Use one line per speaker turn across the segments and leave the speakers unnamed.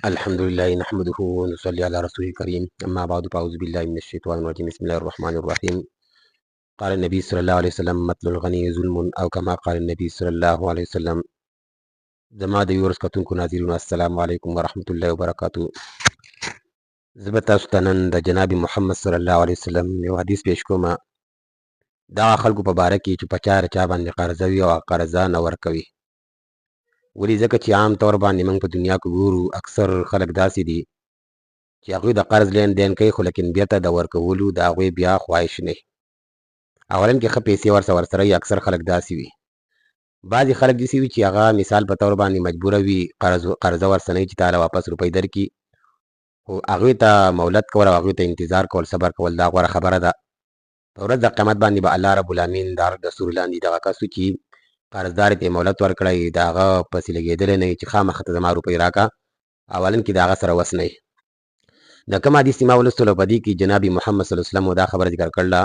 الحمد لله نحمده ونصلي على رسوله الكريم أما بعد فأعوذ بالله من الشيطان الرجيم بسم الله الرحمن الرحيم قال النبي صلى الله عليه وسلم مثل الغني ظلم أو كما قال النبي صلى الله عليه وسلم زما د یورس کتونکو ناظرینو السلام علیکم ورحمت الله وبرکاتہ. زه به تاسو ته نن د جناب محمد صلی الله علیه وسلم یو حدیث پیش کوم. دغه خلکو په باره کې چې په چا باندې قرضه وي او قرضه نه ورکوي. ولې ځکه چې عام طور باندې موږ په دنیا کې ګورو اکثر خلک داسې دي چې هغوی د قرض لین دین کوي خو لیکن بیرته د ورکولو د هغوی بیا خواهش نه. اولا کې ښه پیسې ورسره وي، اکثر خلک داسې وي. بعضې خلک داسې وي چې هغه مثال په طور باندې مجبوره وي قرضه ورسنوي چې تعالی واپس روپۍ درکړي، خو هغوی ته مولت کول او هغوی ته انتظار کول صبر کول دا غوره خبره ده. په ورځ د قیامت باندې به الله رب العالمین د عرش د سوري لاندې دغه کس چې قرضدار ته مولت ورکړی د هغه پسې لګېدلی نه وي چې خامخا ته زما روپۍ راکړه، اولا کې د هغه سره وس نه وي. د کوم حدیث چې ما ولوستلو په دې کې جناب محمد صلی الله علیه وسلم دا خبره ذکر کړله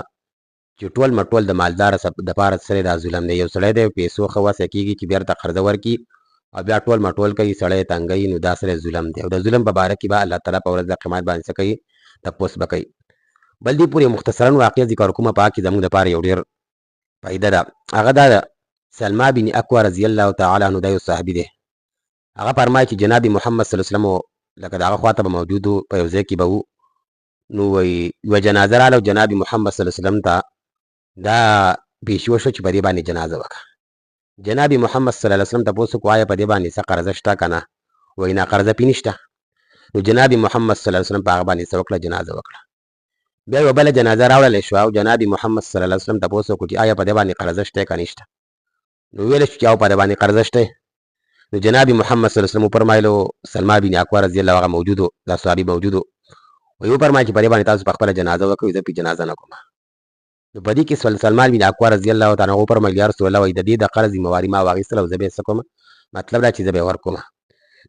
چې ټول مټول د مالدار دپاره سړی دا ظلم دی. یو سړی دی پیسو ښه وسه کېږي چې بیرته قرضه ورکړي او بیا ټول مټول کوي، سړی تنګوي، نو دا سړی ظلم دی او د ظلم په باره کې به الله تعالی په ورځ د قیامت باندې څه کوي؟ تپوس به کوي. بل دې پورې مختصرا واقعه ذکر کومه په هغه کې زموږ دپاره یو ډېر فایده ده. هغه دا ده سلما بن اکوع رضی الله تعالی عنه دا یو صحابي دی. هغه فرمایي چې جناب محمد صلی الله علیه وسلم لکه د هغه خواته به موجود و، په یو ځای کې به و، نو وایي یوه جنازه راغله جناب محمد صلی الله علیه وسلم ته دا پیش وشوه چې په دې باندې جنازه وکړه. جناب محمد صلی الله علیه وسلم تپوس وکړو آیا په دې باندې څه قرضه شته که نه؟ وایي نه قرضه پې نشته. نو جناب محمد صلی الله علیه وسلم په هغه باندې څه وکړه؟ جنازه وکړه. بیا یوه بله جنازه راوړلی شوه او جناب محمد صلی الله علیه وسلم تپوس وکړو چې آیا په دې باندې قرضه شته که نشته؟ نو ویلی شو چې او په دې باندې قرضه شته. نو جناب محمد صلی الله علیه وسلم وفرمایلو سلما بن اکوع رضی الله هغه موجود و، دا صحابي موجود و، وایي وفرمایل چې په دې باندې تاسو په خپله جنازه وکړئ، زه پې جنازه نه کوم. نو په دې کې سلمان بن اکوع رضی الله تعالی عنه وفرمایل یا رسول الله وایي د دې د قرض ذمهواري ما واخیستله او زه به یې څه کوم؟ مطلب دا چې زه به یې ورکوم.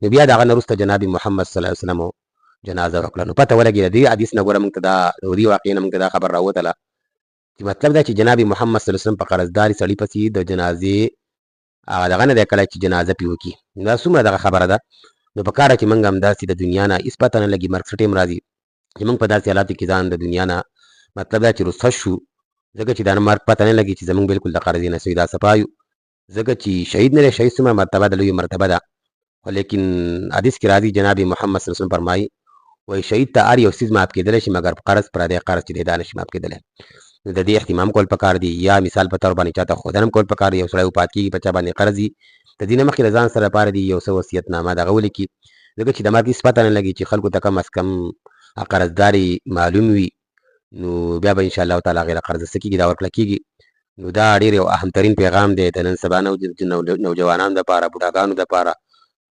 نو بیا د هغه نه وروسته جناب محمد صلی الله علیه وسلم جنازه وکړه. نو پته ولګېده دې حدیث نه ګوره موږ ته دا د دې واقعې نه موږ ته دا خبر راوتله چې مطلب دا چې جناب محمد صلی الله علیه وسلم په قرضداري سړي پسې د جنازې هغه دغه نه دی کړی چې جنازه پې وکړي. دا څومره دغه خبره ده. نو په کار چې موږ همداسې د دنیا نه هېڅ پته نه لګي، مرګ څه ټایم راځي چې موږ په داسې حالاتو کې ځان د دنیا نه مطلب دا چې رخصت شو، ځکه چې دا مرګ پته نه لګي چې زموږ بالکل د قرضې نه سوي دا صفا یو، ځکه چې شهید نه دی. شهید څومره مرتبه ده، لویه مرتبه ده، خو لیکن حدیث کې راځي جناب محمد صلی الله علیه وسلم فرمایي وایي شهید ته هر یو څیز معاف کېدلی شي مګر قرض پردی قرض چې دی دا نشي معاف کېدلی. نو د دې اهتمام کول پکار دي، یا مثال په طور باندې چاته ښودنه هم کول پکار دي. یو سړی وفات کېږي په چا باندې قرض وي، د دې نه مخکې د ځان سره لپاره دي یو څه وصیتنامه دغه ولیکي، ځکه چې د مرګ هېڅ پته نه لګي چې خلکو ته کم از کم قرضداري معلوم وي، نو بیا به انشاءالله تعالی هغې له قرضه څه کېږي؟ دا ورکړه کېږي. نو دا ډېر یو اهم ترین پیغام دی د نن سبا نوجوانانو دپاره، بوډاګانو دپاره،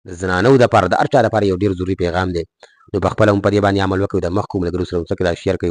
د زنانو دپاره، د هر چا دپاره یو ډېر ضروري پیغام دی. نو په خپله هم په دې باندې عمل وکړئ، د مخکو ملګرو سره هم څه کړئ؟ دا شیر کړئ.